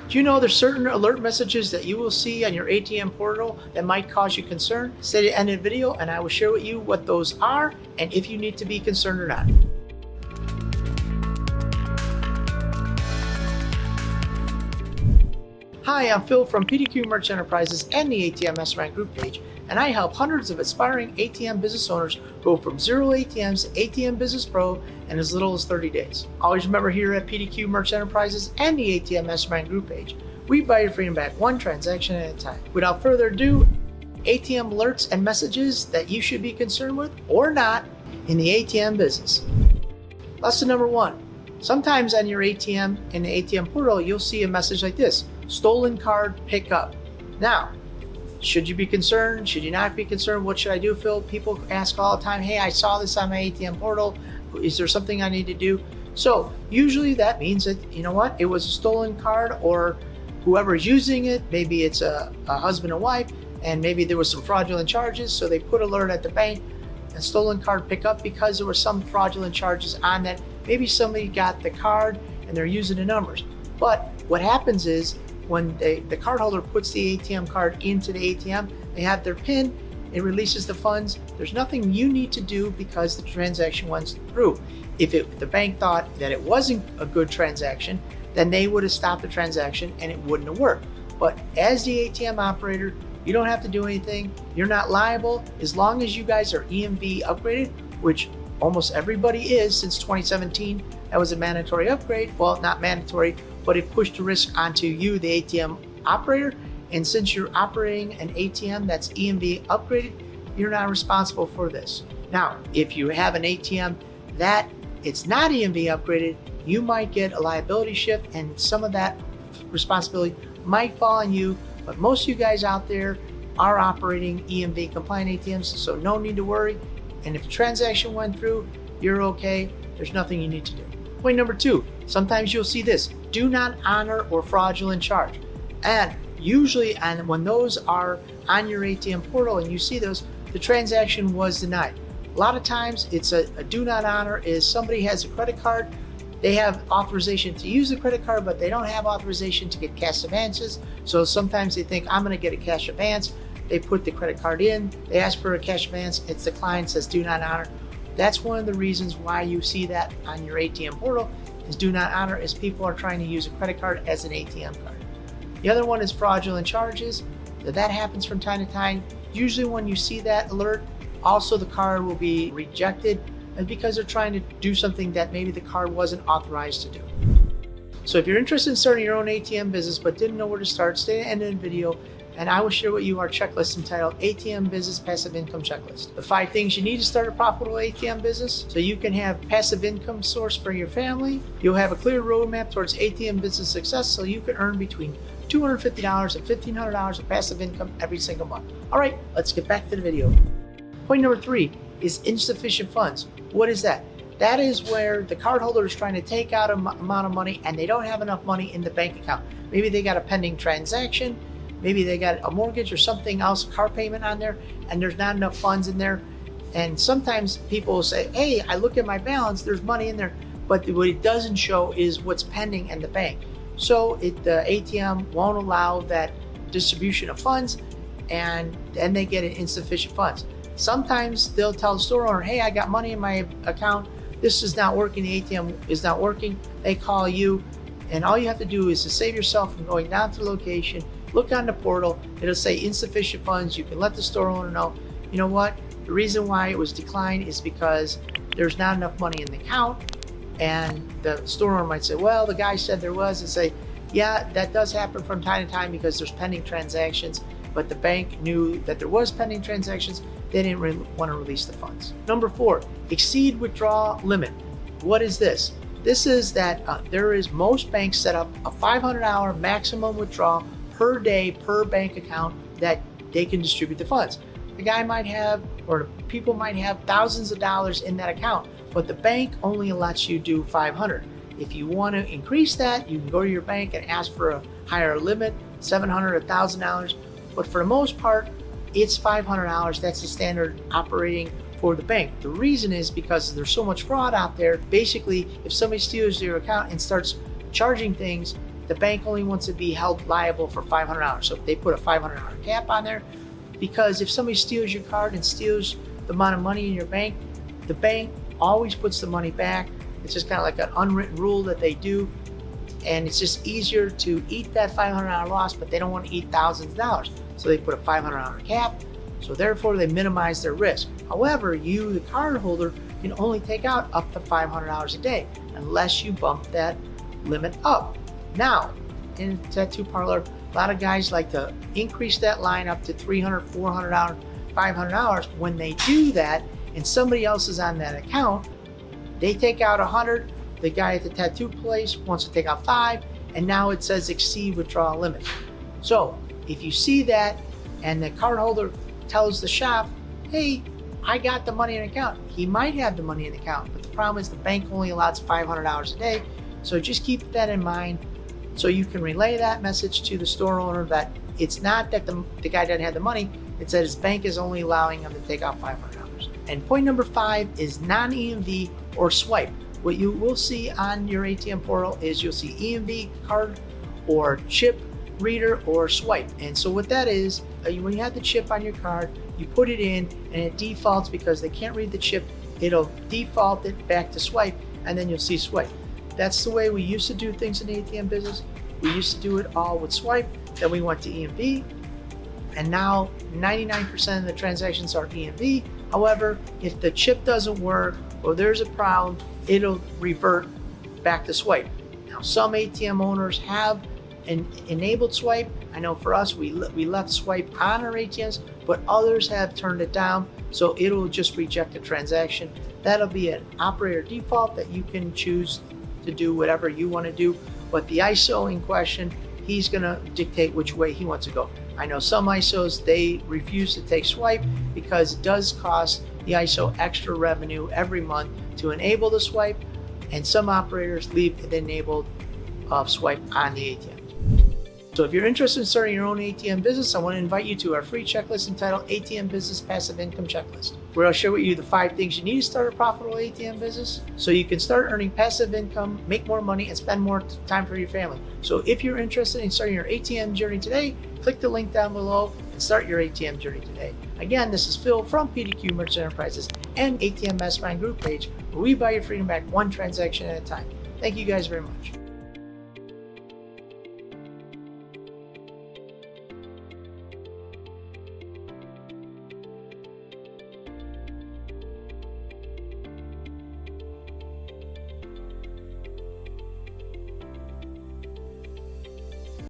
Do you know there's certain alert messages that you will see on your ATM portal that might cause you concern? Stay to the end of the video and I will share with you what those are and if you need to be concerned or not. Hi, I'm Phil from PDQ Merch Enterprises and the ATM Mastermind group page, and I help hundreds of aspiring ATM business owners go from 0 ATMs to ATM Business Pro in as little as 30 days. Always remember, here at PDQ Merch Enterprises and the ATM Mastermind group page, we buy your freedom back one transaction at a time. Without further ado, ATM alerts and messages that you should be concerned with or not in the ATM business. Lesson number 1. Sometimes on your ATM in the ATM portal, you'll see a message like this: stolen card pickup. Now, should you be concerned? Should you not be concerned? What should I do, Phil? People ask all the time, hey, I saw this on my ATM portal. Is there something I need to do? So usually that means that, you know what, it was a stolen card, or whoever's using it, maybe it's a husband and wife, and maybe there was some fraudulent charges, so they put alert at the bank, a stolen card pickup, because there were some fraudulent charges on that. Maybe somebody got the card and they're using the numbers. But what happens is, when the cardholder puts the ATM card into the ATM, they have their PIN, it releases the funds. There's nothing you need to do because the transaction went through. If the bank thought that it wasn't a good transaction, then they would have stopped the transaction and it wouldn't have worked. But as the ATM operator, you don't have to do anything. You're not liable as long as you guys are EMV upgraded, which almost everybody is since 2017. That was a mandatory upgrade. Well, not mandatory, but it pushed the risk onto you, the ATM operator. And since you're operating an ATM that's EMV upgraded, you're not responsible for this. Now, if you have an ATM that it's not EMV upgraded, you might get a liability shift, and some of that responsibility might fall on you. But most of you guys out there are operating EMV compliant ATMs, so no need to worry. And if the transaction went through, you're okay. There's nothing you need to do. Point number 2, sometimes you'll see this: do not honor or fraudulent charge. And usually, when those are on your ATM portal and you see those, the transaction was denied. A lot of times it's a do not honor is somebody has a credit card, they have authorization to use the credit card, but they don't have authorization to get cash advances. So sometimes they think, I'm gonna get a cash advance. They put the credit card in, they ask for a cash advance, it's declined, says do not honor. That's one of the reasons why you see that on your ATM portal is do not honor, is people are trying to use a credit card as an ATM card. The other one is fraudulent charges. That happens from time to time. Usually when you see that alert, also the card will be rejected, and because they're trying to do something that maybe the card wasn't authorized to do. So if you're interested in starting your own ATM business but didn't know where to start, stay to the end of the video and I will share with you our checklist entitled ATM Business Passive Income Checklist. The 5 things you need to start a profitable ATM business so you can have passive income source for your family. You'll have a clear roadmap towards ATM business success so you can earn between $250 and $1,500 of passive income every single month. All right, let's get back to the video. Point number 3 is insufficient funds. What is that? That is where the cardholder is trying to take out an amount of money and they don't have enough money in the bank account. Maybe they got a pending transaction, maybe they got a mortgage or something else, a car payment on there, and there's not enough funds in there. And sometimes people will say, hey, I look at my balance, there's money in there, but what it doesn't show is what's pending in the bank. So the ATM won't allow that distribution of funds, and then they get insufficient funds. Sometimes they'll tell the store owner, hey, I got money in my account, this is not working, the ATM is not working. They call you, and all you have to do is to save yourself from going down to the location, look on the portal, it'll say insufficient funds. You can let the store owner know, you know what, the reason why it was declined is because there's not enough money in the account. And the store owner might say, well, the guy said there was, and say, yeah, that does happen from time to time because there's pending transactions, but the bank knew that there was pending transactions. They didn't really want to release the funds. Number 4, exceed withdrawal limit. What is this? This is that most banks set up a $500 maximum withdrawal per day per bank account that they can distribute the funds. The guy might have, or people might have thousands of dollars in that account, but the bank only lets you do 500. If you want to increase that, you can go to your bank and ask for a higher limit, $700, $1,000. But for the most part, it's $500. That's the standard operating for the bank. The reason is because there's so much fraud out there. Basically, if somebody steals your account and starts charging things, the bank only wants to be held liable for $500. So they put a $500 cap on there, because if somebody steals your card and steals the amount of money in your bank, the bank always puts the money back. It's just kind of like an unwritten rule that they do. And it's just easier to eat that $500 loss, but they don't want to eat thousands of dollars. So they put a $500 cap. So therefore they minimize their risk. However, you, the cardholder, can only take out up to $500 a day unless you bump that limit up. Now, in a tattoo parlor, a lot of guys like to increase that line up to $300, $400, $500. When they do that and somebody else is on that account, they take out 100, the guy at the tattoo place wants to take out 5, and now it says exceed withdrawal limit. So if you see that and the cardholder tells the shop, hey, I got the money in the account, he might have the money in the account, but the problem is the bank only allows $500 a day. So just keep that in mind, so you can relay that message to the store owner that it's not that the guy doesn't have the money, it's that his bank is only allowing him to take out $500. And point number 5 is non-EMV or swipe. What you will see on your ATM portal is you'll see EMV card or chip reader or swipe. And so what that is, when you have the chip on your card, you put it in and it defaults, because they can't read the chip, it'll default it back to swipe, and then you'll see swipe. That's the way we used to do things in the ATM business. We used to do it all with swipe, then we went to EMV, and now 99% of the transactions are EMV. However, if the chip doesn't work or there's a problem, it'll revert back to swipe. Now, some ATM owners have an enabled swipe. I know for us, we left swipe on our ATMs, but others have turned it down, so it'll just reject a transaction. That'll be an operator default that you can choose to do whatever you want to do, but the ISO in question, he's going to dictate which way he wants to go. I know some ISOs, they refuse to take swipe because it does cost the ISO extra revenue every month to enable the swipe, and some operators leave it enabled of swipe on the ATM. So if you're interested in starting your own ATM business, I want to invite you to our free checklist entitled ATM Business Passive Income Checklist, where I'll share with you the 5 things you need to start a profitable ATM business so you can start earning passive income, make more money, and spend more time for your family. So if you're interested in starting your ATM journey today, click the link down below and start your ATM journey today. Again, this is Phil from PDQ Merchant Enterprises and ATM Mastermind Group page, where we buy your freedom back one transaction at a time. Thank you guys very much.